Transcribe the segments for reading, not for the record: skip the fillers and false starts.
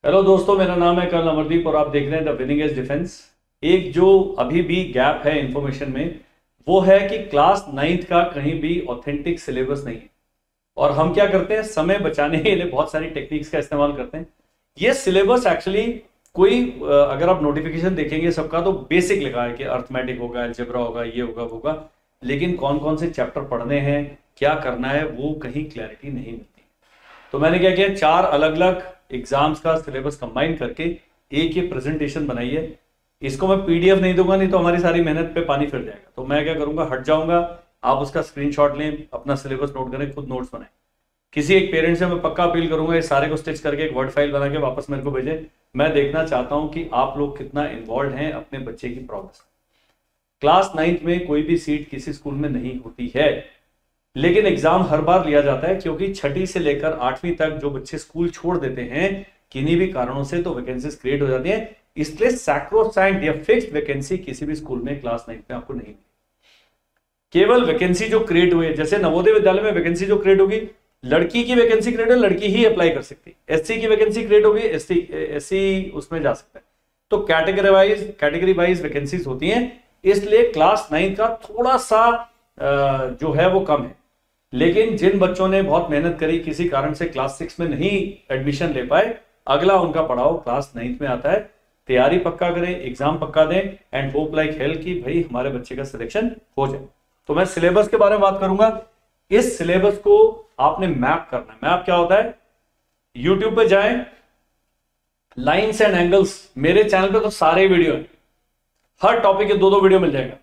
Hello दोस्तों, मेरा नाम है कर्नल अमरदीप और आप देख रहे हैं द विनिंग एज डिफेंस। एक जो अभी भी गैप है इंफॉर्मेशन में वो है कि क्लास 9th का कहीं भी ऑथेंटिक सिलेबस नहीं है। और हम क्या करते हैं, समय बचाने के लिए बहुत सारी टेक्निक्स का इस्तेमाल करते हैं। ये सिलेबस एक्चुअली कोई अगर आप नोटिफिकेशन देखेंगे सबका तो बेसिक लिखा है कि अर्थमेटिक होगा, अलजेब्रा होगा, ये होगा वो होगा, लेकिन कौन कौन से चैप्टर पढ़ने हैं, क्या करना है, वो कहीं क्लैरिटी नहीं मिलती। तो मैंने क्या किया, 4 अलग अलग एग्जाम्स का सिलेबस कंबाइन करके एक ये प्रेजेंटेशन बनाई है। इसको मैं पीडीएफ नहीं दूंगा, नहीं तो हमारी सारी मेहनत पे पानी फिर जाएगा। तो मैं क्या करूंगा, हट जाऊंगा, आप उसका स्क्रीनशॉट लें, अपना सिलेबस नोट करें, खुद नोट्स बनाएं। किसी एक पेरेंट से मैं पक्का अपील करूंगा ये सारे को स्टिच करके एक वर्ड फाइल बना के वापस मेरे को भेजें। मैं देखना चाहता हूं कि आप लोग कितना इन्वॉल्व हैं अपने बच्चे की प्रोग्रेस। क्लास 9th में कोई भी सीट किसी स्कूल में नहीं होती है, लेकिन एग्जाम हर बार लिया जाता है क्योंकि छठी से लेकर 8वीं तक जो बच्चे स्कूल छोड़ देते हैं किन्हीं भी कारणों से, तो वैकेंसीज क्रिएट हो जाती है। इसलिए सैक्रोसैंक्ट या फिक्स्ड वैकेंसी किसी भी स्कूल में क्लास 9th में आपको नहीं मिलेगी। केवल वैकेंसी जो क्रिएट हुई है, जैसे नवोदय विद्यालय में वैकेंसी जो क्रिएट होगी, लड़की की वैकेंसी क्रिएट है, लड़की ही अप्लाई कर सकती है। एससी की वैकेंसी क्रिएट होगी, एससी उसमें जा सकता है। तो कैटेगरी वाइज वैकेंसीज होती हैं, इसलिए क्लास 9 का थोड़ा सा जो है वो कम है। लेकिन जिन बच्चों ने बहुत मेहनत करी, किसी कारण से क्लास 6 में नहीं एडमिशन ले पाए, अगला उनका पड़ाव क्लास 9th में आता है। तैयारी पक्का करें, एग्जाम पक्का दें एंड होप लाइक हेल कि भाई हमारे बच्चे का सिलेक्शन हो जाए। तो मैं सिलेबस के बारे में बात करूंगा। इस सिलेबस को आपने मैप करना है। मैप क्या होता है, यूट्यूब पे जाएं, लाइन्स एंड एंगल्स, मेरे चैनल पे तो सारे वीडियो हैं, हर टॉपिक के 2-2 वीडियो मिल जाएगा।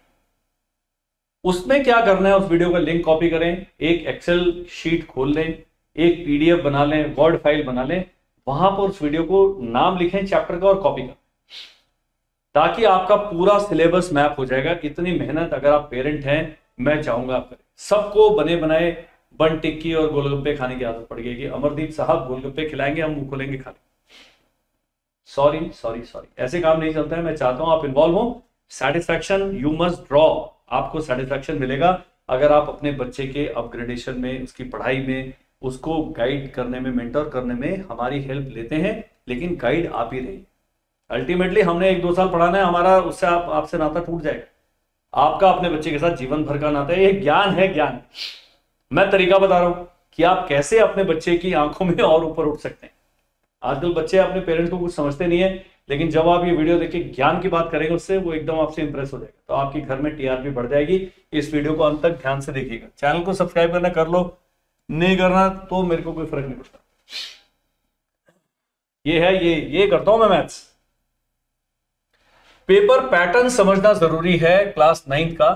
उसमें क्या करना है, उस वीडियो का लिंक कॉपी करें, एक एक्सेल शीट खोल लें, एक पीडीएफ बना लें, वर्ड फाइल बना लें, वहां पर उस वीडियो को नाम लिखें चैप्टर का और कॉपी करें, ताकि आपका पूरा सिलेबस मैप हो जाएगा। इतनी मेहनत अगर आप पेरेंट हैं, मैं चाहूंगा आप करें। सबको बने बनाए बन टिक्की और गोलगप्पे खाने की आदत पड़ गई कि अमरदीप साहब गोलगप्पे खिलाएंगे, हम मुंह खोलेंगे खा लेंगे। सॉरी सॉरी सॉरी, ऐसे काम नहीं चलता है। मैं चाहता हूं आप इन्वॉल्व हो। Satisfaction you must draw. आपको सेटिस्फैक्शन मिलेगा अगर आप अपने बच्चे के अपग्रेडेशन में, उसकी पढ़ाई में, उसको गाइड करने में, मेंटर करने में हमारी हेल्प लेते हैं, लेकिन गाइड आप ही रहिए। अल्टीमेटली हमने 1-2 साल पढ़ाना है, हमारा उससे आपसे नाता टूट जाएगा। आपका अपने बच्चे के साथ जीवन भर का नाता है। ये ज्ञान है, ज्ञान। मैं तरीका बता रहा हूं कि आप कैसे अपने बच्चे की आंखों में और ऊपर उठ सकते हैं। आजकल बच्चे अपने पेरेंट्स को कुछ समझते नहीं है, लेकिन जब आप ये वीडियो देख के ज्ञान की बात करेंगे उससे, वो एकदम आपसे इंप्रेस हो जाएगा। तो आपके घर में टीआरपी बढ़ जाएगी। इस वीडियो को अंत तक ध्यान से देखिएगा। चैनल को सब्सक्राइब करना कर लो, नहीं करना तो मेरे को कोई फर्क नहीं पड़ता। ये है, ये करता हूं मैं मैथ्स। पेपर पैटर्न समझना जरूरी है क्लास 9th का।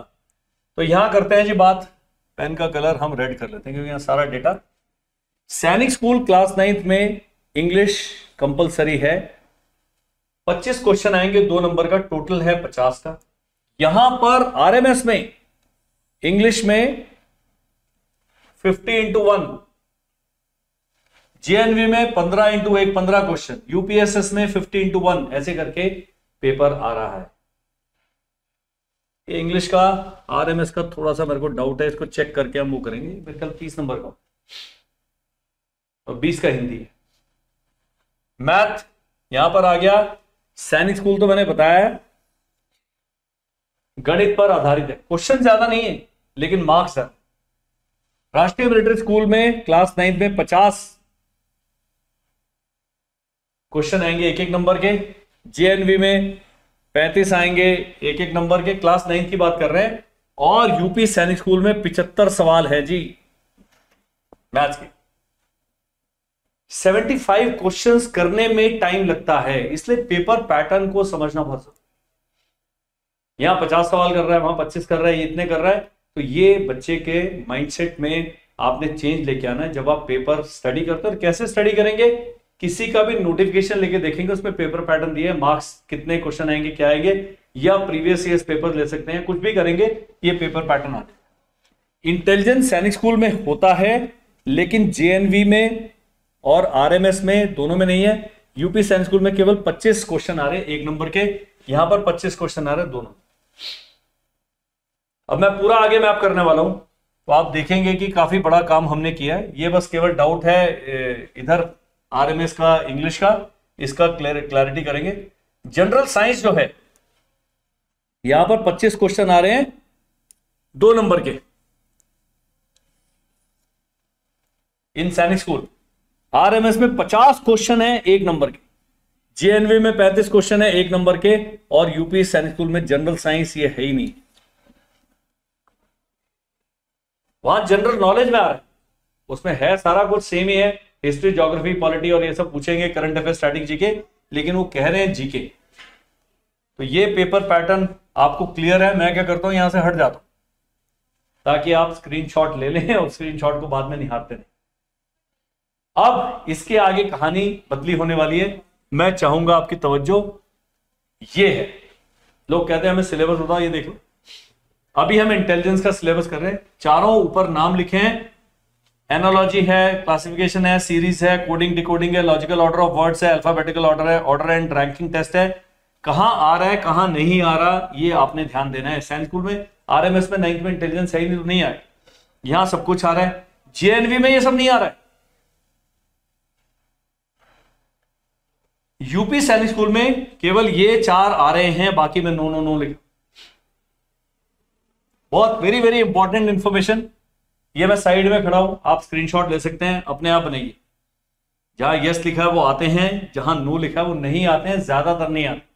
तो यहां करते हैं जी बात, पेन का कलर हम रेड कर लेते हैं क्योंकि यहां सारा डेटा। सैनिक स्कूल क्लास 9th में इंग्लिश कंपलसरी है। 25 क्वेश्चन आएंगे, 2 नंबर का, टोटल है 50 का। यहां पर आरएमएस में इंग्लिश में 50x1, जेएनवी में 15x1, 15 क्वेश्चन, यूपीएसएस में 50x1, ऐसे करके पेपर आ रहा है। इंग्लिश का आरएमएस का थोड़ा सा मेरे को डाउट है, इसको चेक करके हम वो करेंगे। मेरे ख्याल 30 नंबर का और 20 का हिंदी है। मैथ यहां पर आ गया। सैनिक स्कूल तो मैंने बताया है, गणित पर आधारित है। क्वेश्चन ज्यादा नहीं है लेकिन मार्क्स है। राष्ट्रीय मिलिट्री स्कूल में क्लास 9th में 50 क्वेश्चन आएंगे 1-1 नंबर के। जेएनवी में 35 आएंगे 1-1 नंबर के। क्लास 9th की बात कर रहे हैं। और यूपी सैनिक स्कूल में 75 सवाल है जी मैथ्स के। 75 क्वेश्चंस करने में टाइम लगता है, इसलिए पेपर पैटर्न को समझना बहुत जरूरी। यहां 50 सवाल कर रहा है, वहां 25 कर रहा है, इतने कर रहा है, तो ये बच्चे के माइंडसेट में आपने चेंज लेके आना है। जब आप पेपर स्टडी करते हो, और कैसे स्टडी करेंगे, किसी का भी नोटिफिकेशन लेके देखेंगे, उसमें पेपर पैटर्न दिए, मार्क्स कितने क्वेश्चन आएंगे, क्या आएंगे, या प्रीवियस ईयर्स पेपर ले सकते हैं, कुछ भी करेंगे, ये पेपर पैटर्न आ जाएगा। इंटेलिजेंस सैनिक स्कूल में होता है, लेकिन जेएनवी में और आरएमएस में दोनों में नहीं है। यूपी सैनिक स्कूल में केवल 25 क्वेश्चन आ रहे हैं 1 नंबर के, यहां पर 25 क्वेश्चन आ रहे हैं दोनों। अब मैं पूरा आगे मैप करने वाला हूं, तो आप देखेंगे कि काफी बड़ा काम हमने किया है। ये बस केवल डाउट है इधर आरएमएस का, इंग्लिश का, इसका क्लैरिटी करेंगे। जनरल साइंस जो है, यहां पर 25 क्वेश्चन आ रहे हैं 2 नंबर के इन सैनिक स्कूल। आरएमएस में 50 क्वेश्चन है 1 नंबर के, जेएनवी में 35 क्वेश्चन है 1 नंबर के, और यूपी सैनिक स्कूल में जनरल साइंस ये है ही नहीं। वहां जनरल नॉलेज में आ रहा है, उसमें है सारा कुछ सेम ही है, हिस्ट्री, ज्योग्राफी, पॉलिटी और ये सब पूछेंगे, करंट अफेयर, स्टैटिक जीके, लेकिन वो कह रहे हैं जीके। तो ये पेपर पैटर्न आपको क्लियर है। मैं क्या करता हूं, यहां से हट जाता हूं ताकि आप स्क्रीनशॉट ले लें और स्क्रीनशॉट को बाद में निहारते रहें। अब इसके आगे कहानी बदली होने वाली है, मैं चाहूंगा आपकी तवज्जो। ये है, लोग कहते हैं हमें सिलेबस बताओ, ये देखो अभी हम इंटेलिजेंस का सिलेबस कर रहे हैं। चारों ऊपर नाम लिखे हैं, एनालॉजी है, क्लासिफिकेशन है, सीरीज है, कोडिंग डिकोडिंग है, लॉजिकल ऑर्डर ऑफ वर्ड्स है, अल्फाबेटिकल ऑर्डर है, ऑर्डर एंड रैंकिंग टेस्ट है। कहां आ रहा है कहां नहीं आ रहा ये आपने ध्यान देना है। साइंस स्कूल में आरएमएस में 9th में इंटेलिजेंस है ही नहीं तो नहीं आए, यहां सब कुछ आ रहा है। जेएनवी में ये सब नहीं आ रहा है। यूपी सैनिक स्कूल में केवल ये 4 आ रहे हैं, बाकी में नो नो नो लिखा। बहुत वेरी वेरी इंपॉर्टेंट इंफॉर्मेशन। ये मैं साइड में खड़ा हूं, आप स्क्रीनशॉट ले सकते हैं, अपने आप बनाइए। जहां यस लिखा है वो आते हैं, जहां नो लिखा है वो नहीं आते हैं, ज्यादातर नहीं आते।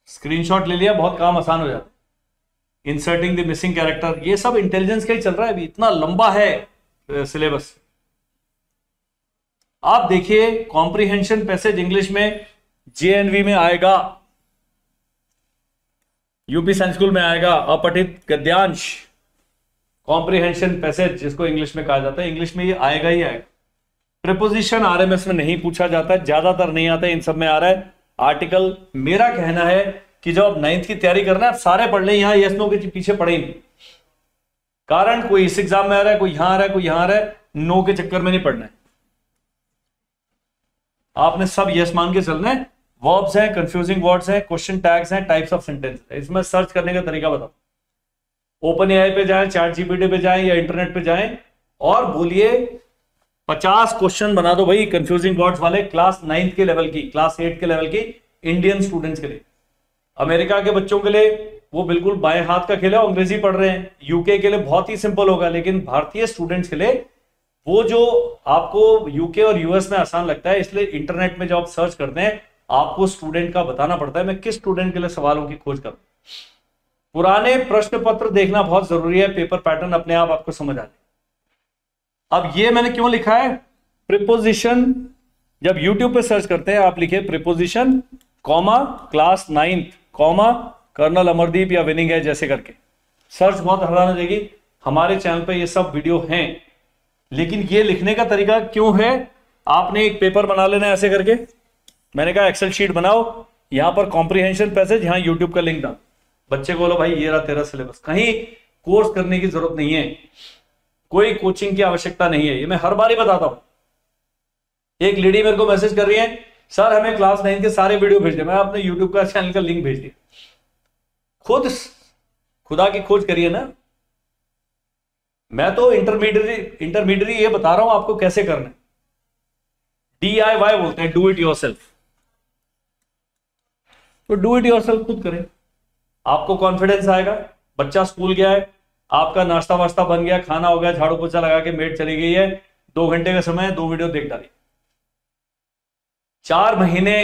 स्क्रीनशॉट ले लिया, बहुत काम आसान हो जाता है। इंसर्टिंग द मिसिंग कैरेक्टर, ये सब इंटेलिजेंस का ही चल रहा है, अभी इतना लंबा है सिलेबस। आप देखिए कॉम्प्रिहेंशन पैसेज इंग्लिश में जेएनवी में आएगा, यूपी साइंस स्कूल में आएगा अपठित गद्यांश, कॉम्प्रिहेंशन पैसेज जिसको इंग्लिश में कहा जाता है, इंग्लिश में ये आएगा ही आएगा। प्रीपोजिशन आरएमएस में नहीं पूछा जाता है, ज्यादातर नहीं आता है, इन सब में आ रहा है। आर्टिकल, मेरा कहना है कि जब आप 9th की तैयारी करना है आप सारे पढ़ लें, यहां यस नो के पीछे पढ़े नहीं। कारण कोई इस एग्जाम में आ रहा है, कोई यहां आ रहा है, कोई यहां आ रहा है, नो के चक्कर में नहीं पढ़ना है। आपने सब यस मान के चलना है। वर्ब्स हैं, कंफ्यूजिंग वर्ड्स हैं, क्वेश्चन टैग्स हैं, टाइप्स ऑफ सेंटेंस है। इसमें सर्च करने का तरीका बताओ। ओपन एआई पे जाएं, चैट जीपीटी पे जाएं या इंटरनेट पे जाएं और बोलिए 50 क्वेश्चन बना दो भाई कंफ्यूजिंग वर्ड्स वाले, क्लास 9th के लेवल की, क्लास 8 के लेवल की, इंडियन स्टूडेंट्स के लिए। अमेरिका के बच्चों के लिए वो बिल्कुल बाएं हाथ का खेल है, अंग्रेजी पढ़ रहे हैं। यूके के लिए बहुत ही सिंपल होगा, लेकिन भारतीय स्टूडेंट्स के लिए वो जो आपको यूके और यूएस में आसान लगता है, इसलिए इंटरनेट में जब आप सर्च करते हैं आपको स्टूडेंट का बताना पड़ता है मैं किस स्टूडेंट के लिए सवालों की खोज करूं। पुराने प्रश्न पत्र देखना बहुत जरूरी है, पेपर पैटर्न अपने आप आपको समझ आ जाए। अब ये मैंने क्यों लिखा है, प्रीपोजिशन जब यूट्यूब पे सर्च करते हैं आप लिखे preposition comma class 9th comma colonel Amardeep या विनिंग है जैसे करके सर्च बहुत हैरान हो जाएगी। हमारे चैनल पे ये सब वीडियो हैं, लेकिन ये लिखने का तरीका क्यों है, आपने एक पेपर बना लेना है ऐसे करके। मैंने कहा एक्सेल शीट बनाओ, यहां पर कॉम्प्रिहेंशन पैसेज, यहां यूट्यूब का लिंक डाल, बच्चे को बोलो भाई ये रहा तेरा सिलेबस। कहीं कोर्स करने की जरूरत नहीं है, कोई कोचिंग की आवश्यकता नहीं है, ये मैं हर बार ही बताता हूं। एक लेडी मेरे को मैसेज कर रही है, सर हमें क्लास 9 के सारे वीडियो भेज दे। मैं अपने यूट्यूब का चैनल का लिंक भेज दिया। खुद खुदा की खोज करिए ना। मैं तो इंटरमीडिएट ये बता रहा हूं आपको कैसे करना है। DIY बोलते हैं, डू इट योरसेल्फ। तो डू इट योरसेल्फ खुद करें, आपको कॉन्फिडेंस आएगा। बच्चा स्कूल गया है, आपका नाश्ता वास्ता बन गया, खाना हो गया, झाड़ू पोछा लगा के मेड चली गई है, 2 घंटे का समय है, 2 वीडियो देख डाली। 4 महीने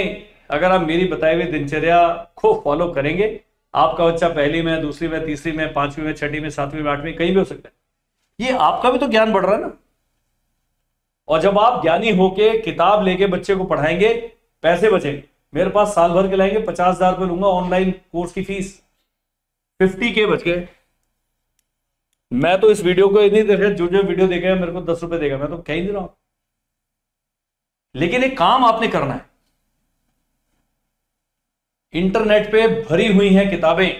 अगर आप मेरी बताई हुई दिनचर्या को फॉलो करेंगे, आपका बच्चा पहली में, दूसरी में, तीसरी में, 5वीं में, 6ठी में, 7वीं में, 8वीं कहीं भी हो सकता है। ये आपका भी तो ज्ञान बढ़ रहा है ना। और जब आप ज्ञानी होके किताब लेके बच्चे को पढ़ाएंगे, पैसे बचेंगे। मेरे पास साल भर के लाएंगे 50,000 रुपये लूंगा ऑनलाइन कोर्स की फीस, 50K बच गए। मैं तो इस वीडियो को नहीं देखा, जो वीडियो देखेगा मेरे को 10 रुपए देगा, मैं तो कह ही नहीं रहा हूं। लेकिन एक काम आपने करना है, इंटरनेट पे भरी हुई हैं किताबें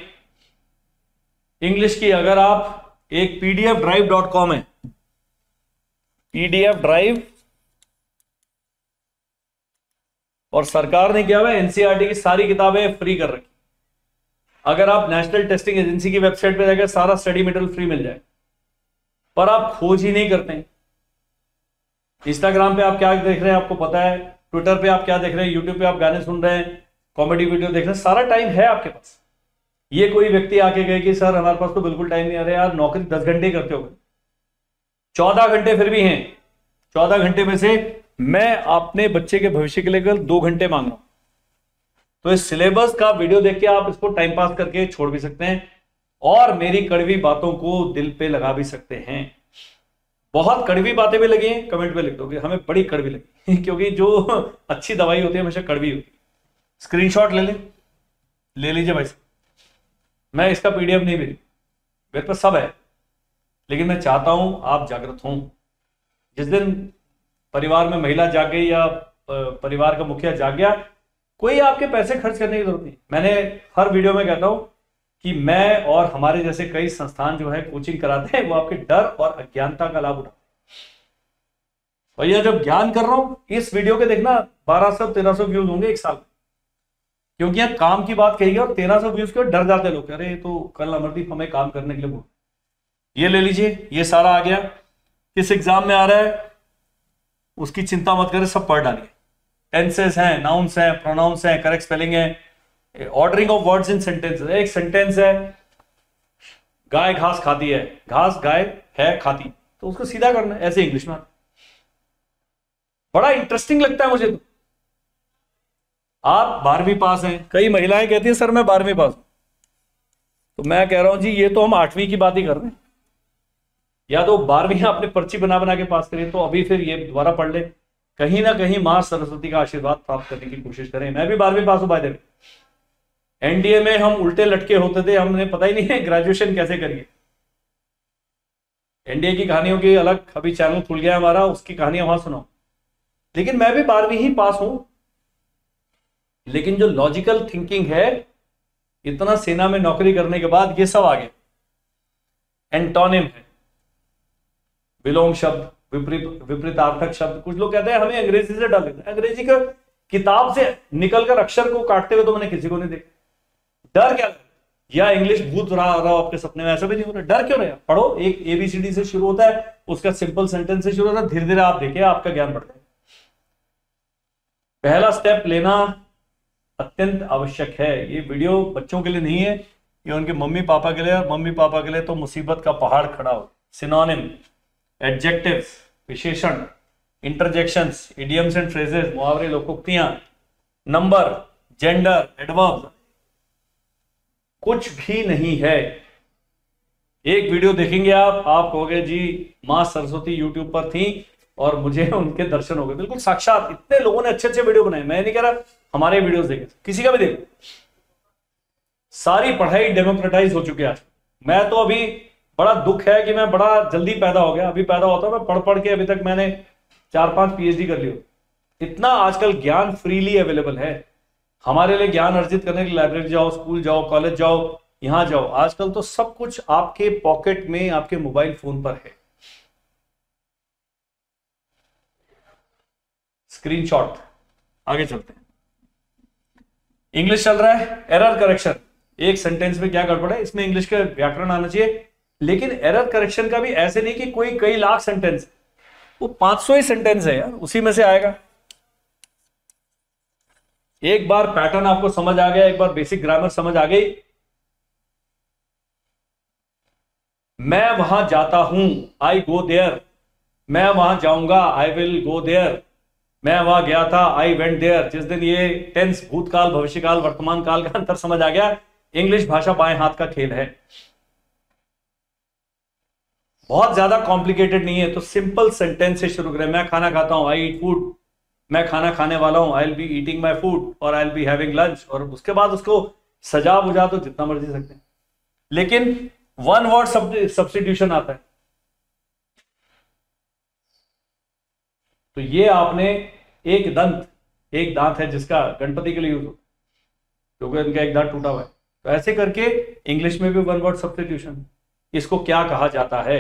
इंग्लिश की। अगर आप एक pdfdrive.com है, PDF ड्राइव, और सरकार ने क्या हुआ NCERT की सारी किताबें फ्री कर रखी। अगर आप नेशनल टेस्टिंग एजेंसी की वेबसाइट पे जाकर सारा स्टडी मटेरियल फ्री मिल जाए, पर आप खोज ही नहीं करते हैं। इंस्टाग्राम पे आप क्या देख रहे हैं आपको पता है, ट्विटर पे आप क्या देख रहे हैं, यूट्यूब पे आप गाने सुन रहे हैं, कॉमेडी वीडियो देख रहे हैं, सारा टाइम है आपके पास। ये कोई व्यक्ति आके कहे कि सर हमारे पास तो बिल्कुल टाइम नहीं आ रहा यार, नौकरी 10 घंटे करते हो, 14 घंटे फिर भी हैं। 14 घंटे में से मैं अपने बच्चे के भविष्य के लिए 2 घंटे मांग रहा हूं। तो इस सिलेबस का वीडियो देख के आप इसको टाइम पास करके छोड़ भी सकते हैं और मेरी कड़वी बातों को दिल पे लगा भी सकते हैं। बहुत कड़वी बातें भी लगी हैं, कमेंट में लिख दोगे हमें बड़ी कड़वी लगी क्योंकि जो अच्छी दवाई होती है हमेशा कड़वी होती है। स्क्रीनशॉट ले लीजिए भाई साहब। मैं इसका पीडीएफ नहीं भेजू, मेरे पास सब है, लेकिन मैं चाहता हूं आप जागृत हों। जिस दिन परिवार में महिला जाग गई या परिवार का मुखिया जाग गया, कोई आपके पैसे खर्च करने की जरूरत नहीं। मैंने हर वीडियो में कहता हूं कि मैं और हमारे जैसे कई संस्थान जो है कोचिंग कराते हैं, वो आपके डर और अज्ञानता का लाभ उठाते हैं। भैया जब ज्ञान कर रहा हूं, इस वीडियो के देखना 1200-1300 व्यूज होंगे एक साल, क्योंकि यहां काम की बात कही और 1300 व्यूज के डर जाते लोग, अरे ये तो कल अमरदीप हमें काम करने के लिए बोल। ये ले लीजिए, ये सारा आ गया, किस एग्जाम में आ रहा है उसकी चिंता मत करें, सब पढ़ डालिए। टेंसेस हैं, नाउन्स हैं, प्रोनाउंस हैं, करेक्ट स्पेलिंग है, ordering of words in sentences. एक सेंटेंस है गाय घास खाती है, घास गाय है खाती, तो उसको सीधा करना ऐसे इंग्लिश में। बड़ा इंटरेस्टिंग लगता है मुझे तो। आप 12वीं पास हैं, कई महिलाएं कहती हैं सर मैं 12वीं पास हूं, तो मैं कह रहा हूं जी ये तो हम 8वीं की बात ही कर रहे हैं। या तो 12वीं आपने पर्ची बना बना के पास करी, तो अभी फिर ये दोबारा पढ़ ले, कहीं ना कहीं मां सरस्वती का आशीर्वाद प्राप्त करने की कोशिश करें। मैं भी 12वीं पास हूं बाय द वे। एनडीए में हम उल्टे लटके होते थे, हमने पता ही नहीं है ग्रेजुएशन कैसे करिए। एनडीए की कहानियों की अलग अभी चैनल खुल गया हमारा, उसकी कहानियां वहां सुनाओ। लेकिन मैं भी 12वीं ही पास हूं, लेकिन जो लॉजिकल थिंकिंग है, इतना सेना में नौकरी करने के बाद ये सब आ गया। एंटोनिम है, विलोम शब्द, विपरीतार्थक शब्द। कुछ लोग कहते हैं हमें अंग्रेजी से डर लगता है, अंग्रेजी का किताब से निकलकर अक्षर को काटते हुए तो मैंने किसी को नहीं देखा। डर क्या, या इंग्लिश भूत रहा आपके सपने में, ऐसा भी नहीं हो रहा। डर क्यों रहा? पढ़ो, एक ABCD से शुरू होता है, उसका सिंपल सेंटेंस से शुरू होता है, धीरे धीरे आप देखिए आपका ज्ञान बढ़ता है। पहला स्टेप लेना अत्यंत आवश्यक है। ये वीडियो बच्चों के लिए नहीं है, ये उनके मम्मी पापा के लिए, और मम्मी पापा के लिए तो मुसीबत का पहाड़ खड़ा हो। सिनोनिम, एडजेक्टिव्स, विशेषण, इंटरजेक्शंस, इडियम्स एंड फ्रेजेस, मुहावरे, लोकोक्तियां, नंबर, जेंडर, एडवर्ब, कुछ भी नहीं है। एक वीडियो देखेंगे आप कहोगे जी मां सरस्वती यूट्यूब पर थी और मुझे उनके दर्शन हो गए। बिल्कुल साक्षात, इतने लोगों ने अच्छे अच्छे वीडियो बनाए। मैं नहीं कह रहा हमारे वीडियोस देखे, किसी का भी देखो। सारी पढ़ाई डेमोक्रेटाइज हो चुकी है आज। मैं तो अभी बड़ा दुख है कि मैं बड़ा जल्दी पैदा हो गया। अभी पैदा होता मैं पढ़ पढ़ के अभी तक मैंने 4-5 PhD कर लियो। इतना आजकल ज्ञान फ्रीली अवेलेबल है। हमारे लिए ज्ञान अर्जित करने के लिए लाइब्रेरी जाओ, स्कूल जाओ, कॉलेज जाओ, यहां जाओ। आजकल तो सब कुछ आपके पॉकेट में, आपके मोबाइल फोन पर है। स्क्रीनशॉट, आगे चलते हैं। इंग्लिश चल रहा है, एरर करेक्शन। एक सेंटेंस में क्या गड़बड़ है, इसमें इंग्लिश का व्याकरण आना चाहिए, लेकिन एरर करेक्शन का भी ऐसे नहीं कि कोई कई लाख सेंटेंस, वो 500 ही सेंटेंस है यार, उसी में से आएगा। एक बार पैटर्न आपको समझ आ गया, एक बार बेसिक ग्रामर समझ आ गई, मैं वहां जाता हूं, आई गो देयर, मैं वहां जाऊंगा, आई विल गो देयर, मैं वहां गया था, आई वेंट देयर। जिस दिन ये टेंस, भूतकाल, भविष्यकाल, वर्तमान काल का अंतर समझ आ गया, इंग्लिश भाषा बाएं हाथ का खेल है। बहुत ज्यादा कॉम्प्लिकेटेड नहीं है, तो सिंपल सेंटेंस से शुरू करें। मैं खाना खाता हूं, आई ईट फूड, मैं खाना खाने वाला हूं, I will be eating my food, और I will be having lunch. और उसके बाद उसको सजा बुझा तो जितना मर्जी सकते हैं, लेकिन वन वर्ड सब्स्टिट्यूशन आता है। तो ये आपने एक दांत है जिसका गणपति के लिए यूज होता है, क्योंकि इनका एक दांत टूटा हुआ है। तो ऐसे करके इंग्लिश में भी वन वर्ड सब्स्टिट्यूशन, इसको क्या कहा जाता है?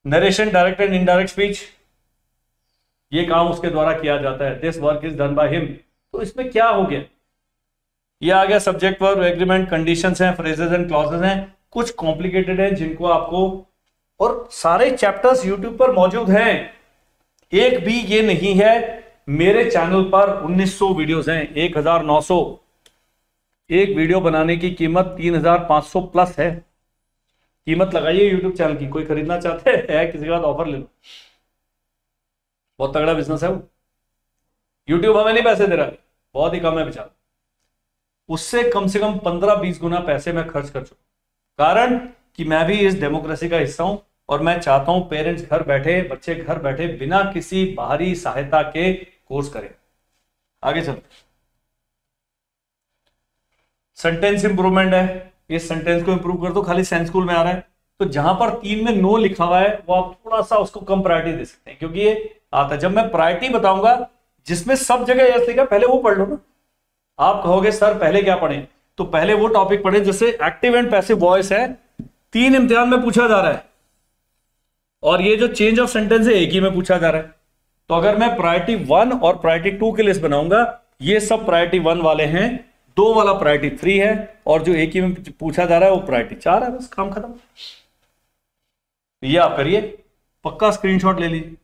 Narration, direct and indirect speech, ये काम उसके द्वारा किया जाता है। This work is done by him. तो इसमें क्या हो गया, ये आ गया सब्जेक्ट, वर्ब, एग्रीमेंट, कंडीशंस हैं, फ्रेजेस एंड क्लॉजेस हैं। कुछ कॉम्प्लिकेटेड है जिनको आपको और सारे चैप्टर्स यूट्यूब पर मौजूद हैं। एक भी ये नहीं है, मेरे चैनल पर 1900 वीडियोस हैं, 1900। एक वीडियो बनाने की कीमत 3500 प्लस है। कीमत लगाइए यूट्यूब चैनल की, कोई खरीदना चाहते हैं किसी के बाद ऑफर ले लो, बहुत तगड़ा बिजनेस है वो। यूट्यूब हमें नहीं पैसे दे रहा है, बहुत ही कम है बेचारा, उससे कम से कम 15-20 गुना पैसे मैं खर्च कर चुका। कारण कि मैं भी इस डेमोक्रेसी का हिस्सा हूं और मैं चाहता हूं पेरेंट्स घर बैठे, बच्चे घर बैठे बिना किसी बाहरी सहायता के कोर्स करें। आगे चलते, सेंटेंस इंप्रूवमेंट है, इस सेंटेंस को इंप्रूव कर दो, खाली सेंस स्कूल में आ रहा है तो जहां पर 3 में नो लिखा हुआ है वो आप थोड़ा सा उसको कम प्रायोरिटी दे सकते हैं, क्योंकि ये आता है। जब मैं प्रायोरिटी बताऊंगा जिसमें सब जगह यस लिखा, पहले वो पढ़ लो ना। आप कहोगे सर पहले क्या पढ़ें, तो पहले वो टॉपिक पढ़ें जैसे एक्टिव एंड पैसिव वॉइस है, 3 इम्तिहान में पूछा जा रहा है, और ये जो चेंज ऑफ सेंटेंस है एक ही में पूछा जा रहा है। तो अगर मैं प्रायोरिटी 1 और प्रायोरिटी 2 की लिस्ट बनाऊंगा, ये सब प्रायोरिटी 1 वाले हैं, 2 वाला प्रायोरिटी 3 है, और जो एक ही में पूछा जा रहा है वो प्रायोरिटी 4 है। बस काम खत्म। ये आप करिए, पक्का स्क्रीनशॉट ले लीजिए,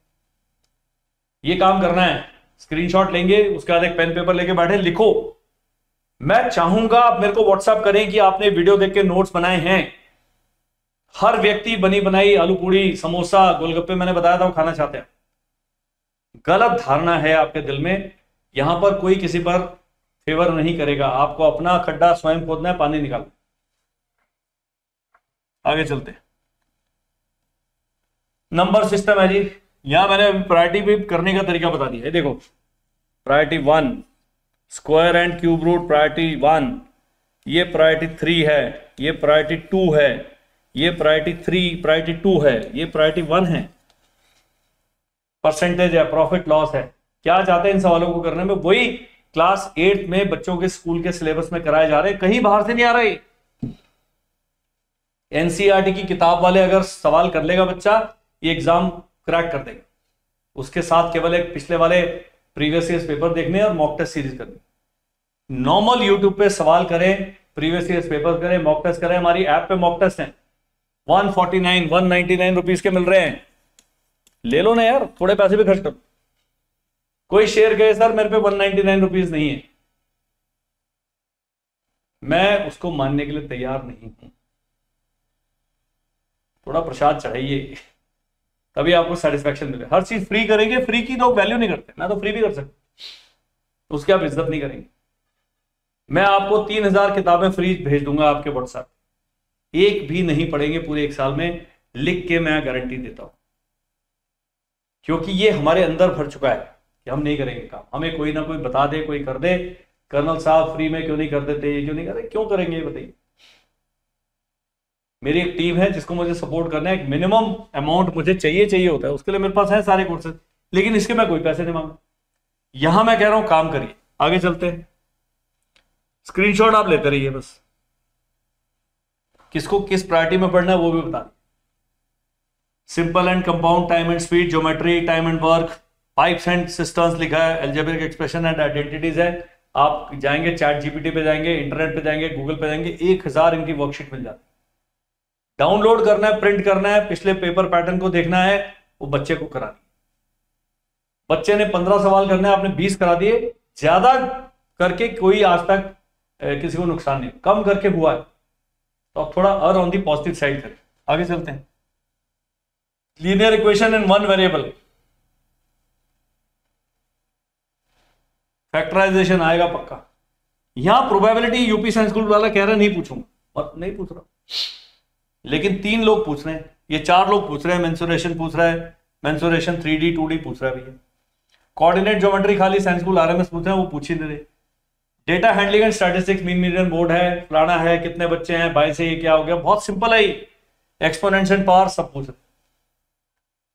ये काम करना है। स्क्रीनशॉट लेंगे, उसके बाद एक पेन पेपर लेके बैठे, लिखो। मैं चाहूंगा आप मेरे को व्हाट्सएप करें कि आपने वीडियो देख के नोट्स बनाए हैं। हर व्यक्ति बनी बनाई आलू पूड़ी, समोसा, गोलगप्पे मैंने बताया था वो खाना चाहते हैं। गलत धारणा है आपके दिल में, यहां पर कोई किसी पर फेवर नहीं करेगा, आपको अपना खड्डा स्वयं खोदना है, पानी निकालना। आगे चलते हैं, नंबर सिस्टम है जी। यहां मैंने प्रायोरिटी भी करने का तरीका बता दिया है। देखो, priority 1 square and cube root, priority 1, ये प्रायोरिटी 3 है, ये प्रायोरिटी 2 है, ये प्रायोरिटी 3, प्रायोरिटी 2 है, ये प्रायोरिटी 1 है। परसेंटेज है, प्रॉफिट लॉस है। क्या चाहते हैं इन सवालों को करने में? वही क्लास 8 में बच्चों के स्कूल के सिलेबस में कराए जा रहे हैं, कहीं बाहर से नहीं आ रहे। एनसीईआरटी की किताब वाले अगर सवाल कर लेगा बच्चा, ये एग्जाम क्रैक कर देगा। उसके साथ केवल एक पिछले वाले प्रीवियस ईयर पेपर देखने और मॉक टेस्ट सीरीज करनी। नॉर्मल यूट्यूब पे सवाल करें, प्रीवियस ईयर पेपर करें, मॉक टेस्ट करें। हमारी ऐप पे मॉक टेस्ट हैं, 149 199 रुपीज के मिल रहे हैं। ले लो ना यार, थोड़े पैसे भी खर्च करो। कोई शेयर गए सर मेरे पे 199 रुपीज नहीं है, मैं उसको मानने के लिए तैयार नहीं हूं। थोड़ा प्रसाद चढ़ाइए, तभी आपको सेटिस्फैक्शन मिले। हर चीज फ्री करेंगे, फ्री की लोग वैल्यू नहीं करते। मैं तो फ्री भी कर सकता, उसकी आप इज्जत नहीं करेंगे। मैं आपको 3000 किताबें फ्री भेज दूंगा आपके व्हाट्सएप, एक भी नहीं पढ़ेंगे पूरे 1 साल में, लिख के मैं गारंटी देता हूं। क्योंकि ये हमारे अंदर भर चुका है कि हम नहीं करेंगे काम। हमें कोई ना कोई बता दे, कोई कर दे, कर्नल साहब फ्री में क्यों नहीं कर देते, ये क्यों नहीं कर रहे, क्यों करेंगे ये बताइए। मेरी एक टीम है जिसको मुझे सपोर्ट करना है, एक मिनिमम अमाउंट मुझे चाहिए होता है, उसके लिए मेरे पास है सारे कोर्सेज, लेकिन इसके मैं कोई पैसे नहीं मांगा। यहां मैं कह रहा हूं काम करिए। आगे चलते हैं, स्क्रीनशॉट आप लेते रहिए बस। किसको किस प्रायोरिटी में पढ़ना है वो भी बता दें। Simple and compound, time and speed, geometry, time and work, pipes and systems लिखा है, अलजेब्रिक एक्सप्रेशन एंड आइडेंटिटीज है। आप जाएंगे चैट जीपीटी पे जाएंगे, इंटरनेट पे जाएंगे, गूगल पे जाएंगे, 1000 इनकी वर्कशीट मिल जाती है। डाउनलोड करना है, प्रिंट करना है, पिछले पेपर पैटर्न को देखना है, वो बच्चे को करानी। बच्चे ने 15 सवाल करना है, आपने 20 करा दिए। ज्यादा करके कोई आज तक किसी को नुकसान नहीं, कम करके हुआ है, तो आप थोड़ा और ऑन दी पॉजिटिव साइड करें। आगे चलते हैं, linear equation in 1 variable, factorisation आएगा पक्का। यहां प्रोबेबिलिटी यूपी साइंस स्कूल वाला कह रहा है नहीं पूछूंगा, और नहीं पूछ रहा, लेकिन 3 लोग पूछ रहे हैं, ये 4 लोग पूछ रहे हैं। मेंसुरेशन पूछ रहा है, मेंसुरेशन 3D 2D पूछ रहा है भैया। कोऑर्डिनेट ज्योमेट्री खाली साइंस स्कूल आरएमएस पूछ रहे हैं, वो पूछ ही नहीं रहे। Data handling and statistics, mean median board है, फलाना है, कितने बच्चे हैं, 22 से ये क्या हो गया, बहुत सिंपल है। एक्सपोनेंट्स एंड पावर सब पूछ रहे।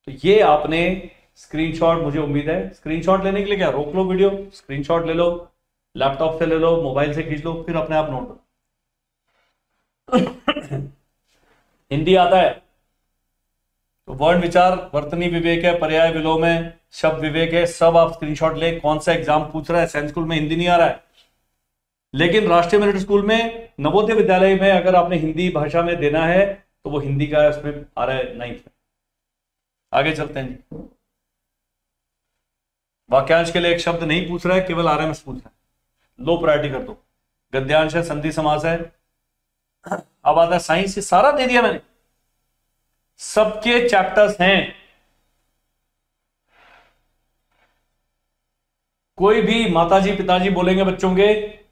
तो ये आपने स्क्रीनशॉट, मुझे उम्मीद है स्क्रीनशॉट लेने के लिए क्या, रोक लो वीडियो, स्क्रीनशॉट ले लो, लैपटॉप से ले लो, मोबाइल से खींच लो, फिर अपने आप नोट हिंदी आता है तो वर्ण विचार, वर्तनी विवेक है, पर्याय विलोम है, शब्द विवेक है, सब आप स्क्रीनशॉट ले। कौन सा एग्जाम पूछ रहा है, साइंस स्कूल में हिंदी नहीं आ रहा है, लेकिन राष्ट्रीय मेरिट स्कूल में, नवोदय विद्यालय में अगर आपने हिंदी भाषा में देना है तो वो हिंदी का है, उसमें आ रहा है 9th में। आगे चलते हैं जी। वाक्यांश के लिए एक शब्द नहीं पूछ रहा है, केवल RMS पूछ रहा है, लो प्रायोरिटी कर दो। गद्यांश है, संधि समास है। अब आता है साइंस, से सारा दे दिया मैंने, सबके चैप्टर्स हैं। कोई भी माताजी पिताजी बोलेंगे बच्चों के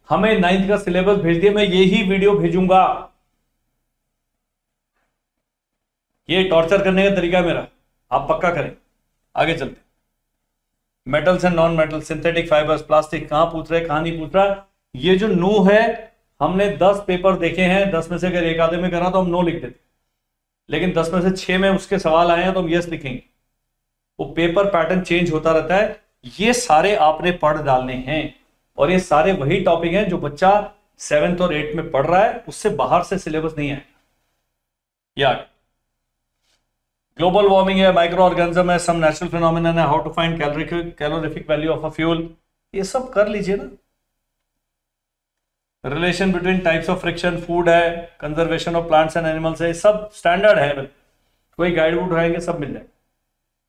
हमें 9th का सिलेबस भेज दिया, मैं यही वीडियो भेजूंगा। ये टॉर्चर करने का तरीका है मेरा, आप पक्का करें। आगे चलते। Metals and non metal, synthetic fibres, plastic, कहां पूछ रहे कहां नहीं पूछ रहा। ये जो नो है, हमने 10 पेपर देखे हैं, 10 में से अगर एक आधे में करा तो हम नो लिख देते, लेकिन 10 में से 6 में उसके सवाल आए हैं तो हम यस लिखेंगे। वो पेपर पैटर्न चेंज होता रहता है। ये सारे आपने पढ़ डालने हैं, और ये सारे वही टॉपिक हैं जो बच्चा 7th और 8th में पढ़ रहा है, उससे बाहर से सिलेबस नहीं है। यार ग्लोबल वार्मिंग है, माइक्रो ऑर्गेनिज्म है, सम नेचुरल फिनोमिनन है, how to find calorific value of a fuel, ये सब कर लीजिए ना। Relation between types of friction, food है, conservation of plants and animals है, सब स्टैंडर्ड है। कोई गाइड बुक उठाएंगे सब मिल जाएगा।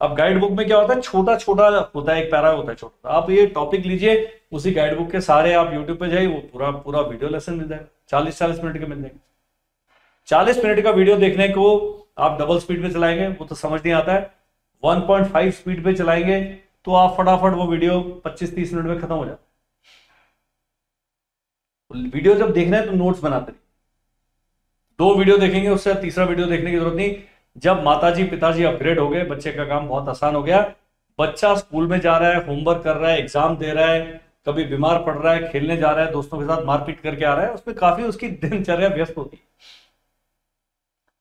अब गाइड बुक में क्या होता है, छोटा छोटा होता है, एक पैरा होता है छोटा। आप ये टॉपिक लीजिए, उसी गाइड बुक के सारे आप यूट्यूब पे जाइए, वो पूरा पूरा वीडियो लेसन मिल जाएगा, 40-40 मिनट के मिल जाएंगे। 40 मिनट का वीडियो देखने को आप डबल स्पीड में चलाएंगे, वो तो समझ नहीं आता है। 1.5 स्पीड पे चलाएंगे तो आप फटाफट वो वीडियो 25-30 मिनट में खत्म हो जाता है। वीडियो जब देखना है तो नोट्स बनाते रहिए। 2 वीडियो देखेंगे, उससे तीसरा वीडियो देखने की जरूरत नहीं। जब माताजी पिताजी अपग्रेड हो गए, बच्चे का काम बहुत आसान हो गया। बच्चा स्कूल में जा रहा है, होमवर्क कर रहा है, एग्जाम दे रहा है, कभी बीमार पड़ रहा है, खेलने जा रहा है, दोस्तों के साथ मारपीट करके आ रहा है, उसमें काफी उसकी दिनचर्या व्यस्त होती है।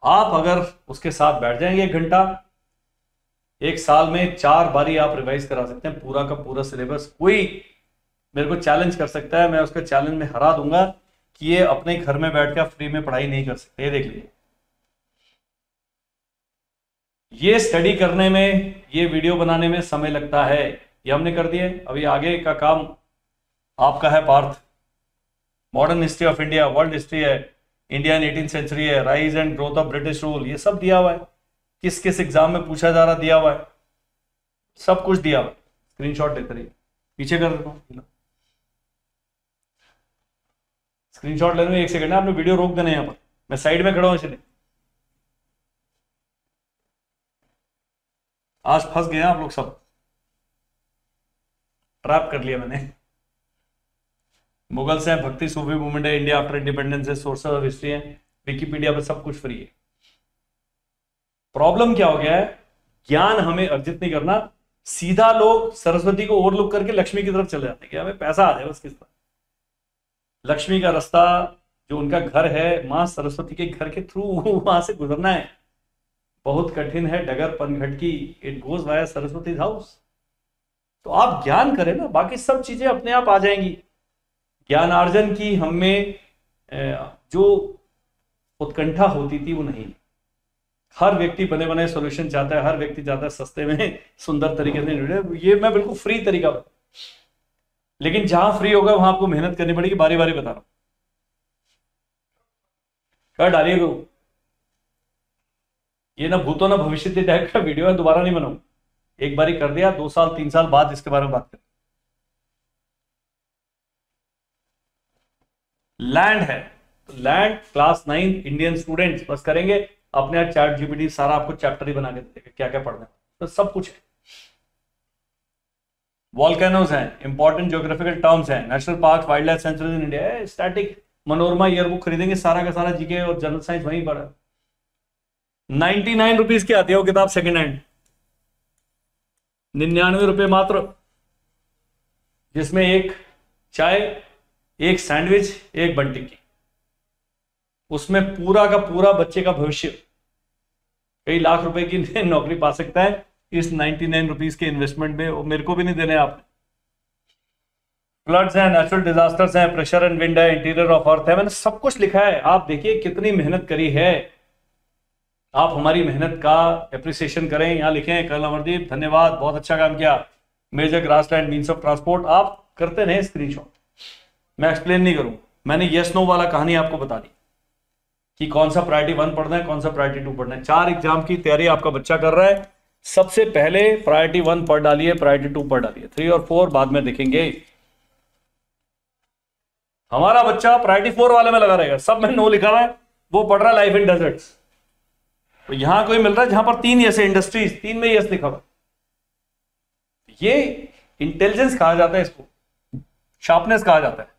आप अगर उसके साथ बैठ जाएंगे 1 घंटा, 1 साल में 4 बारी आप रिवाइज करा सकते हैं पूरा का पूरा सिलेबस। कोई मेरे को चैलेंज कर सकता है, मैं उसका चैलेंज में हरा दूंगा कि ये अपने घर में बैठकर फ्री में पढ़ाई नहीं कर सकते। ये देख लीजिए, ये स्टडी करने में, ये वीडियो बनाने में समय लगता है, ये हमने कर दिए। अभी आगे का काम आपका है। Parth, modern history of India, world history है, इंडिया इन 18th सेंचुरी है, rise and growth of British rule, ये सब दिया हुआ है। किस किस एग्जाम में पूछा जा रहा दिया हुआ है, सब कुछ दिया हुआ है। स्क्रीनशॉट लेते रहिए, पीछे कर देता हूं। स्क्रीनशॉट लेने में 1 सेकंड है, आपने वीडियो रोक देना यहां पर, मैं साइड में खड़ा हूं इसलिए। आज फंस गए आप लोग सब, ट्रैप कर लिया मैंने। मुगल्स है, भक्ति सूफी मूवमेंट है, इंडिया आफ्टर इंडिपेंडेंस है, सोर्सेस ऑफ हिस्ट्री है, विकिपीडिया पर सब कुछ फ्री है। प्रॉब्लम क्या हो गया है, ज्ञान हमें अर्जित नहीं करना, सीधा लोग सरस्वती को ओवरलुक करके लक्ष्मी की तरफ चले जाते हैं कि हमें पैसा आ जाए बस। किस तरह लक्ष्मी का रास्ता, जो उनका घर है मां सरस्वती के घर के थ्रू, वहां से गुजरना है, बहुत कठिन है डगर पनघट की, it goes via Saraswati house. तो आप ज्ञान करें ना, बाकी सब चीजें अपने आप आ जाएंगी। ज्ञानार्जन की हमें जो उत्कंठा होती थी वो नहीं। हर व्यक्ति बने बनाए सॉल्यूशन चाहता है, हर व्यक्ति चाहता है सस्ते में सुंदर तरीके से। ये मैं बिल्कुल फ्री तरीका बता, लेकिन जहां फ्री होगा वहां आपको मेहनत करनी पड़ेगी। बारी बारी बता रहा हूं, कर डालिए को। ये ना भूतो ना भविष्य टाइप का वीडियो है, दोबारा नहीं बनाऊं। एक बारी कर दिया, 2 साल 3 साल बाद इसके बारे में बात करें। लैंड है, तो लैंड क्लास 9 इंडियन स्टूडेंट्स बस करेंगे अपने आप। चैट जीपीटी सारा आपको चैप्टर ही बना के देगा, क्या क्या पढ़ना है, तो सब कुछ है। वॉल्केनोज हैं, इंपॉर्टेंट ज्योग्राफिकल टर्म्स हैं, national park, wild life sanctuaries in India, static Manorama yearbook खरीदेंगे, सारा का सारा जीके और जनरल साइंस वहीं पढ़ा। 99 रुपीज की आती है वो किताब, सेकेंड हैंड, 99 रुपए मात्र, जिसमें एक चाय, एक सैंडविच, एक बंटी की। उसमें पूरा का पूरा बच्चे का भविष्य, कई लाख रुपए की नौकरी पा सकता है इस 99 रुपीज के इन्वेस्टमेंट में। वो मेरे को भी नहीं देने आपने। फ्लड्स हैं, नेचुरल डिजास्टर्स हैं, प्रेशर एंड विंड है, इंटीरियर ऑफ अर्थ है, मैंने सब कुछ लिखा है। आप देखिए कितनी मेहनत करी है। आप हमारी मेहनत का एप्रिसिएशन करें, यहां लिखें कर्नल अमरदीप धन्यवाद, बहुत अच्छा काम किया। Major grassland means of transport, आप करते रहे स्क्रीनशॉट, मैं एक्सप्लेन नहीं करूं। मैंने यस नो वाला कहानी आपको बता दी। कि कौन सा प्रायोरिटी 1 पढ़ना है, कौन सा प्रायोरिटी 2 पढ़ना है। 4 एग्जाम की तैयारी आपका बच्चा कर रहा है, सबसे पहले प्रायोरिटी 1 पढ़ डालिए, प्रायोरिटी 2 पढ़ डालिए, 3 और 4 बाद में देखेंगे। हमारा बच्चा प्रायोरिटी 4 वाले में लगा रहेगा, सब में नो लिखा हुआ है, वो पढ़ रहा है लाइफ इन डेजर्ट्स। तो यहां कोई मिल रहा है जहां पर 3 यस है, इंडस्ट्रीज 3 में यस लिखा हुआ, ये इंटेलिजेंस कहा जाता है, इसको शार्पनेस कहा जाता है।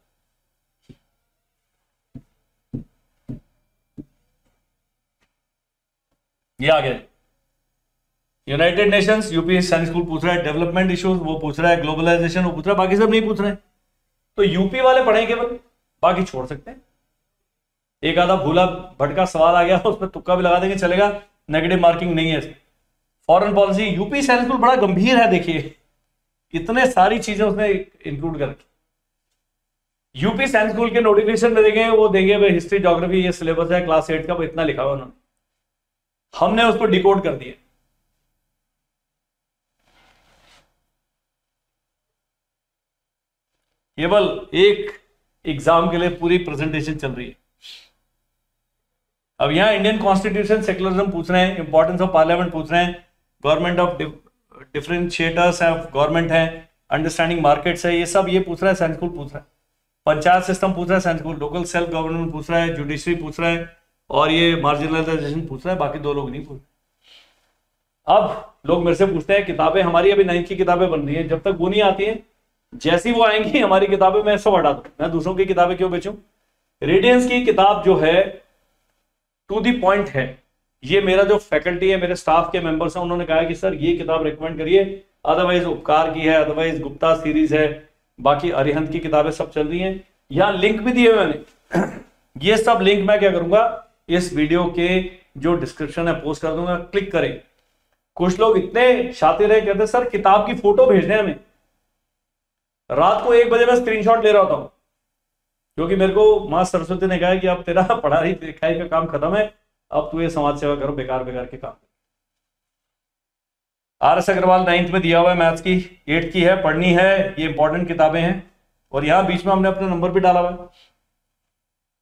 ये आ गया United Nations, UP science school पूछ रहा है, डेवलपमेंट इश्यूज वो पूछ रहा है, ग्लोबलाइजेशन वो पूछ रहा है, बाकी सब नहीं पूछ रहे हैं। तो यूपी वाले पढ़ें केवल, बाकी छोड़ सकते हैं। एक आधा भूला भटका सवाल आ गया उसमें तुक्का भी लगा देंगे, चलेगा, नेगेटिव मार्किंग नहीं है। Foreign policy, UP science school बड़ा गंभीर है, देखिए इतने सारी चीजें उसने इंक्लूड कर रखी। यूपी साइंस स्कूल के नोटिफिकेशन में देंगे, वो देंगे भाई हिस्ट्री ज्योग्राफी ये सिलेबस है क्लास 8 का, वो इतना लिखा हुआ उन्होंने, हमने उसको डिकोड कर दिया। केवल एक एग्जाम के लिए पूरी प्रेजेंटेशन चल रही है। अब यहां इंडियन कॉन्स्टिट्यूशन, सेकुलरिज्म पूछ रहे हैं, इंपॉर्टेंस ऑफ पार्लियामेंट पूछ रहे हैं, गवर्नमेंट ऑफ डिफरेंशिएटर्स है, गवर्नमेंट है, अंडरस्टैंडिंग मार्केट्स है, ये सब ये पूछ रहा है, साइंस स्कूल पूछ रहा है। पंचायत सिस्टम पूछ रहा है science school, local self government पूछ रहा है, जुडिशरी पूछ रहा है, और ये मार्जिनलाइजेशन पूछ रहा है, बाकी 2 लोग नहीं पूछ रहे। अब लोग मेरे से पूछते हैं किताबें, हमारी अभी 9th की किताबें बन रही है, जब तक वो नहीं आती है, जैसी वो आएंगी हमारी किताबें मैं सब हटा दूं, मैं दूसरों की किताबें क्यों बेचूं। रेडियंस की किताब जो है टू दी पॉइंट है, ये मेरा जो फैकल्टी है, मेरे स्टाफ के मेंबर्स हैं, उन्होंने कहा कि सर ये किताब रिकमेंड करिए, अदरवाइज उपकार की है, अदरवाइज गुप्ता सीरीज है, बाकी अरिहंत की किताबें सब चल रही हैं। यहां लिंक भी दिए हुए मैंने, ये सब लिंक मैं क्या करूंगा, इस वीडियो के जो डिस्क्रिप्शन है पोस्ट कर दूंगा, क्लिक करें। कुछ लोग इतने शातिर है, कहते सर किताब की फोटो भेजने हमें, रात को 1 बजे मैं स्क्रीनशॉट ले रहा होता हूं, क्योंकि मेरे को मां सरस्वती ने कहा कि अब तेरा पढ़ाई लिखाई का काम खत्म है, अब तू ये समाज सेवा करो, बेकार बेकार के काम। RS अग्रवाल 9th में दिया हुआ है, मैथ्स की, 8th की है, पढ़नी है, ये इंपॉर्टेंट किताबें हैं। और यहां बीच में हमने अपना नंबर भी डाला हुआ है,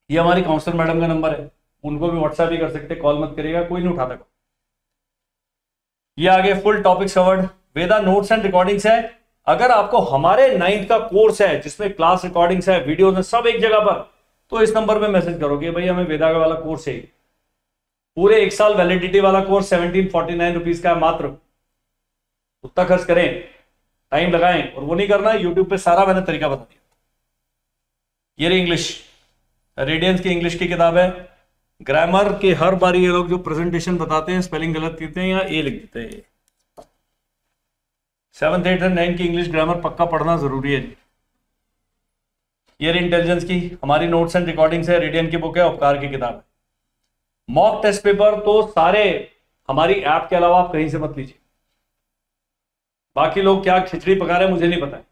ये हमारी काउंसलर मैडम का नंबर है, उनको भी व्हाट्सएप भी कर सकते, कॉल मत करिएगा, कोई नहीं उठाता। ये आगे full topic covered, Veda notes and recordings है। अगर आपको हमारे 9th का कोर्स है जिसमें क्लास रिकॉर्डिंग्स है, वीडियोस है, सब एक जगह पर, तो इस नंबर पे मैसेज करोगे भाई हमें वेदा वाला कोर्स है, पूरे 1 साल वैलिडिटी वाला कोर्स 1749 रुपीज का मात्र, उतना खर्च करें, टाइम लगाएं, और वो नहीं करना, यूट्यूब पे सारा मैंने तरीका बता दिया। ये रही इंग्लिश, रेडियंस की इंग्लिश की किताब है। ग्रामर के हर बार ये लोग जो प्रेजेंटेशन बताते हैं स्पेलिंग गलत करते हैं या ए लिख देते हैं। 7th 8th और 9th की इंग्लिश ग्रामर पक्का पढ़ना जरूरी है। ये इंटेलिजेंस की हमारी नोट्स एंड रिकॉर्डिंग्स है, रेडियन की बुक है, उपकार की किताब है। मॉक टेस्ट पेपर तो सारे हमारी ऐप के अलावा आप कहीं से मत लीजिए, बाकी लोग क्या खिचड़ी पका रहे हैं मुझे नहीं पता है,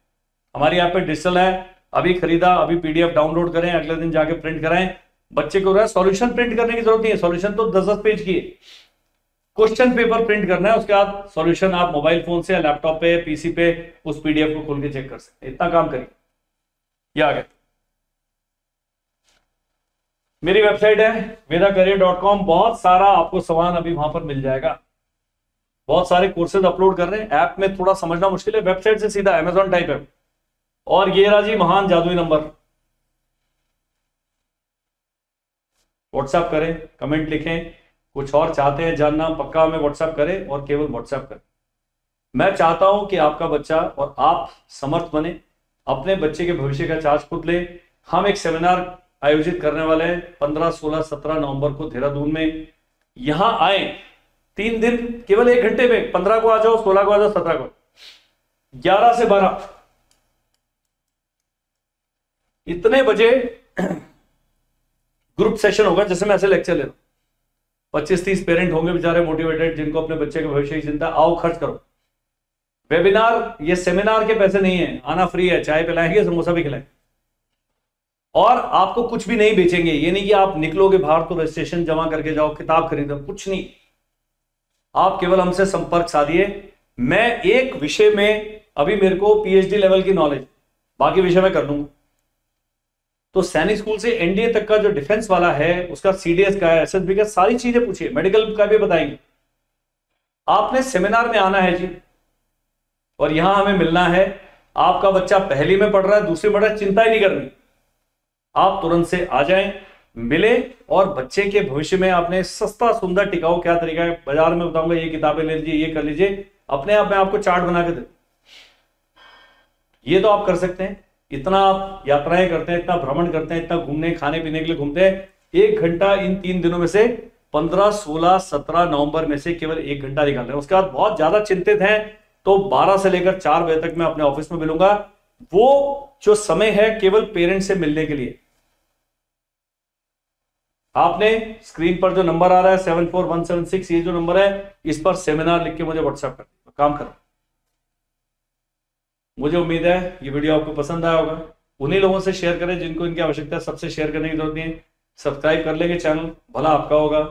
हमारी ऐप पे डिजिटल है, अभी खरीदा, अभी PDF डाउनलोड करें, अगले दिन जाके प्रिंट कराएं। बच्चे को रहा सॉल्यूशन प्रिंट करने की जरूरत नहीं है, सॉल्यूशन तो 10-10 पेज की है, क्वेश्चन पेपर प्रिंट करना है, उसके बाद सॉल्यूशन आप मोबाइल फोन से या लैपटॉप पे PC पे उस PDF को खोल के चेक कर सकते हैं, इतना काम करिए। ये आ गया, मेरी वेबसाइट है vedacareer.com, बहुत सारा आपको सामान अभी वहां पर मिल जाएगा, बहुत सारे कोर्सेज अपलोड कर रहे हैं, ऐप में थोड़ा समझना मुश्किल है, वेबसाइट से सीधा Amazon टाइप है। और ये रहा जी महान जादुई नंबर, व्हाट्सएप करें, कमेंट लिखें, कुछ और चाहते हैं जानना पक्का हमें व्हाट्सएप करें, और केवल व्हाट्सएप करें। मैं चाहता हूं कि आपका बच्चा और आप समर्थ बने, अपने बच्चे के भविष्य का चार्ज खुद ले। हम एक सेमिनार आयोजित करने वाले हैं 15, 16, 17 नवंबर को देहरादून में। यहां आए 3 दिन, केवल 1 घंटे में, 15 को आ जाओ, 16 को आ जाओ, 17 को, 11 से 12 इतने बजे ग्रुप सेशन होगा, जैसे मैं ऐसे लेक्चर ले रहा हूं। 25-30 पेरेंट होंगे बेचारे मोटिवेटेड, जिनको अपने बच्चे के भविष्य की चिंता, आओ खर्च करो। वेबिनार, ये सेमिनार के पैसे नहीं है, आना फ्री है, चाय पिलाएंगे, समोसा भी खिलाएंगे, और आपको कुछ भी नहीं बेचेंगे। ये नहीं कि आप निकलोगे बाहर तो रजिस्ट्रेशन जमा करके जाओ, किताब खरीदो, कुछ नहीं, आप केवल हमसे संपर्क साधिए। मैं एक विषय में, अभी मेरे को PhD लेवल की नॉलेज, बाकी विषय में कर दूंगा, तो सैनिक स्कूल से एनडीए तक का जो डिफेंस वाला है, उसका सीडीएस का है, एसएसबी का, सारी चीजें पूछिए, मेडिकल का भी बताएंगे। आपने सेमिनार में आना है जी, और यहां हमें मिलना है। आपका बच्चा पहली में पढ़ रहा है, दूसरी में पढ़ रहा है, चिंता ही नहीं करनी, आप तुरंत से आ जाएं, मिले, और बच्चे के भविष्य में आपने सस्ता सुंदर टिकाऊ क्या तरीका है, बाजार में बताऊंगा, ये किताबें ले लीजिए, ये कर लीजिए, अपने आप में आपको चार्ट बना के दे, ये तो आप कर सकते हैं। इतना आप यात्राएं करते हैं, इतना भ्रमण करते हैं, इतना घूमने खाने पीने के लिए घूमते हैं, 1 घंटा इन 3 दिनों में से 15, 16, 17 नवंबर में से केवल 1 घंटा निकाल रहे हैं। उसके बाद बहुत ज्यादा चिंतित हैं तो 12 से लेकर 4 बजे तक मैं अपने ऑफिस में मिलूंगा। वो जो समय है केवल पेरेंट्स से मिलने के लिए। आपने स्क्रीन पर जो नंबर आ रहा है 74176, ये जो नंबर है, इस पर सेमिनार लिख के मुझे व्हाट्सएप कर, काम करो। मुझे उम्मीद है ये वीडियो आपको पसंद आया होगा। उन्हीं लोगों से शेयर करें जिनको इनकी आवश्यकता है, सबसे शेयर करने की जरूरत नहीं है। सब्सक्राइब कर लेंगे चैनल, भला आपका होगा।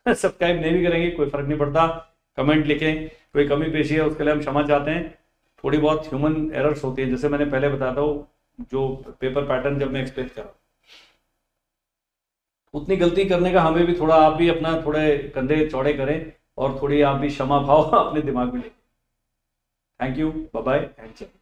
सब्सक्राइब नहीं भी करेंगे कोई फर्क नहीं पड़ता। कमेंट लिखें, कोई कमी पेशी है उसके लिए हम क्षमा चाहते हैं। थोड़ी बहुत ह्यूमन एरर्स होती है, जैसे मैंने पहले बताया था, जो पेपर पैटर्न जब मैं एक्सप्लेन कर रहा हूं, उतनी गलती करने का हमें भी थोड़ा, आप भी अपना थोड़े कंधे चौड़े करें और थोड़ी आप भी क्षमा भाव अपने दिमाग में लें। Thank you, bye bye and